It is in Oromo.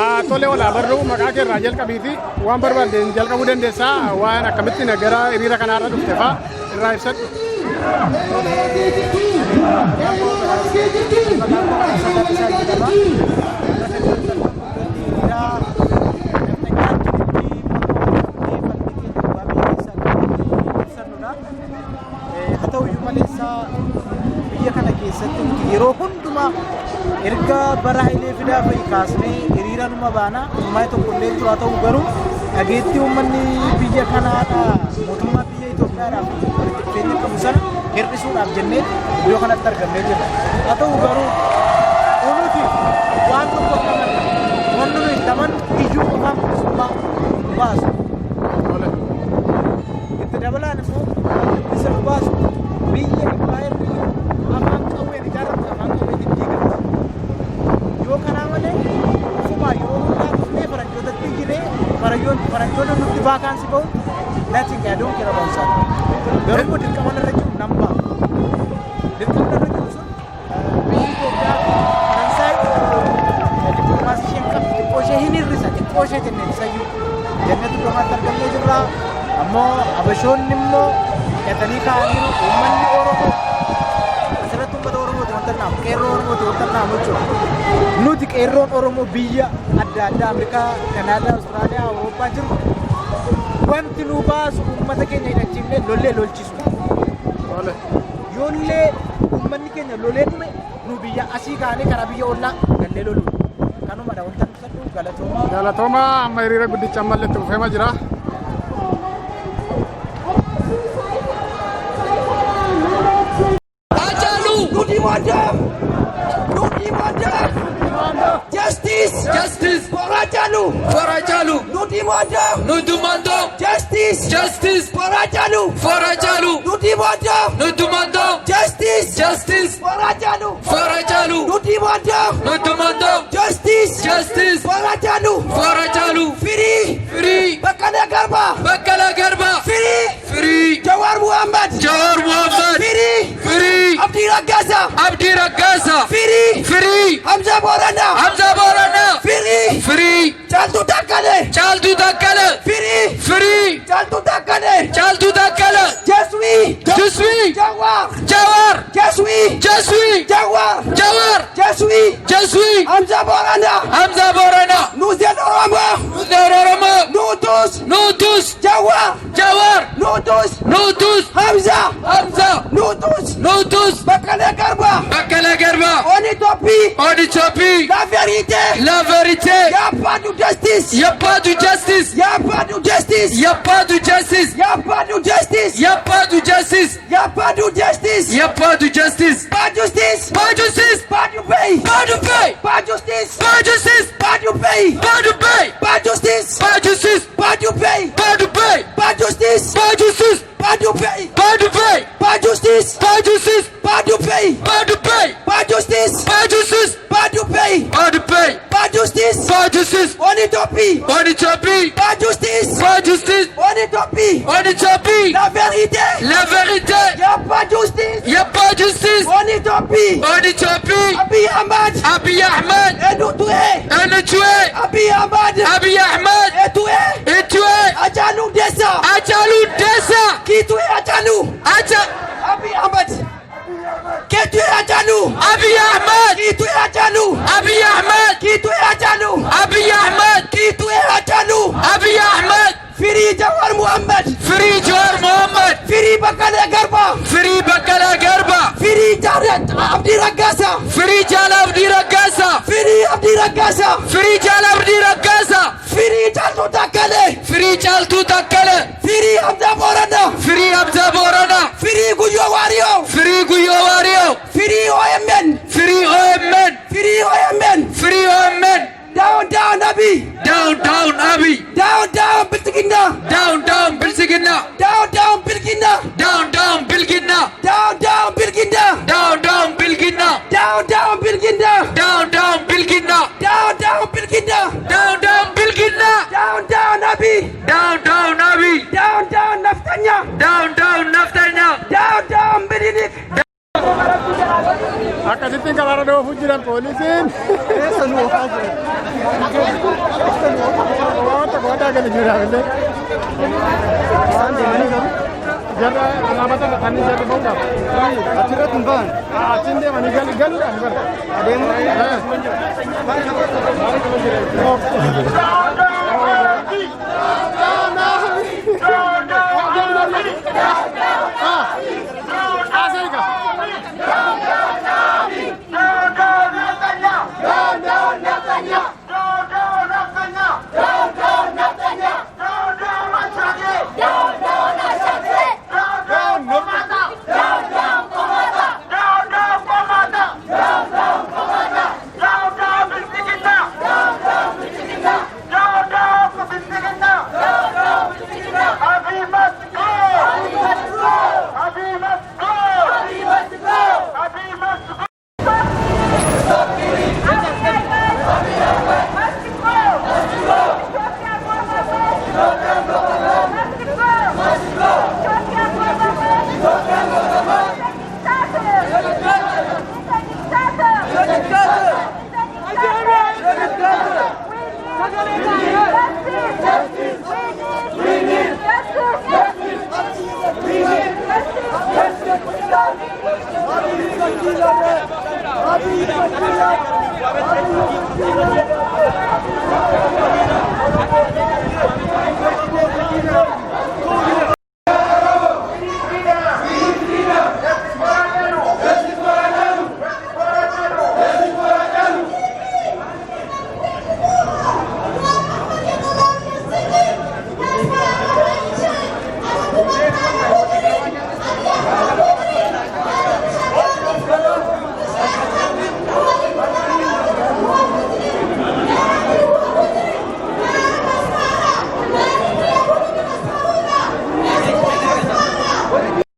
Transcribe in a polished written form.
Tole wala barru maqaa keerraa jalqabiiti waan barbaadeen jalqabuu dandeessaa waan akkamitti gara hiriira kanaarra dhufte fa'a irraa ibsadhu. Biyya kana keessatti yeroo hundumaa erga bara Hayilee Fidaa fa'i kaasnee hiriira numa baana uummata tokko illee tura ta'u garuu dhageettii uummanni biyya kanaadha mootummaa biyya Itoophiyaadhaaf walitti dhufeenya qabu sana hir'isuudhaaf jennee iddoo kanatti argamnee jirra. Haa ta'u garuu uummati waan tokko qaban wanti nuyi taman iyyuu qofaan bilisummaa baasu. Itti dabalaan immoo isa nu baasu biyya impaayerri afaan qawween ijaarratu afaan qawweetiin diigama. Yoo kanaa malee ofumaa yeroo hundaa dhufnee faranjootatti iyyinee faranjoota nutti baakaansi bahu nothing I don't care about that. Garuu immoo dirqama irra jiru nan ba'a. Dirqama irra jiru sun biyyi Itoophiyaa fi Faransaay dippiloomaasii isheen qabdu xiqqoo ishee hin hir'isa xiqqoo ishee jennee isayyuu jennee dippiloomaatti argamnee jirra. Ammoo Habashoonni immoo hidhatanii kaa'anii uummanni Oromoo asirratti uummata Oromooti wanta naamu qeerroo Oromooti wanta naamu jechuudha. Nuti qeerroon Oromoo biyya adda addaa Ameerikaa, Kanaadaa, Awustiraaliyaa, Awurooppaa jiru wanti nu baasu uummata keenya hidhachiifnee lollee lolchisu. Yoollee uummanni keenya lolee dhume nu biyya asii kaanee karaa biyya ollaa gallee lolu. Kanumadha wanta nu sadhu galatoomaa. Galatoomaa amma hiriira guddicha ammallee itti fufeema jira. Justice! Justice! For Hachalu! For Hachalu! Nutimando! Justice! Justice! For Hachalu! For Hachalu! Nutimando! Justice! Justice! For Hachalu! For Hachalu! Nutimando! Justice! Justice! For Hachalu! For Hachalu! Free! Free! Bakkala Garba! Free! Free! Jawar Muhammad! Free! Free! Abdi Ragasa! Free! Hamza Borana! Free! Chaltu Takkale! Free! Chaltu Takkale! Jaswi! Jawar! Jaswi! Hamza Borana! Nuzden Oromo! Nutus! Jawar! Nutus! Hamza! Nutus! Bakkala Garba! Oni Topi! La vérité! Y'a pas de justice! Oni Topi! La vérité! Y'a pas de justice! Oni Topi! Abiy Ahmed! Et nous tuer! Abiy Ahmed! Et tuer! Hachalu Dessa! Qui tuer Hachalu? Abiy Ahmed! Qui tuer Hachalu? Abiy Ahmed! Qui tuer Hachalu? Abiy Ahmed! Free Jawar Muhammad! Free Bakkala Garba! Free Abdi Ragasa! Free Abdi Ragasa! Free Chaltu Takkale! Free Hamza Borana! Free Guyo Wario! Free OMN! Down Abiy! Down Bilsigina! Akkasittiin karaarra warra of jiran poolisiin. Wanta gadi jiraaf illee. Jarra alaabata dhaqanii jarri ba'uudhaaf. Achirratti hin ba'an. Achiin deemanii galuudhaan bara. Abi,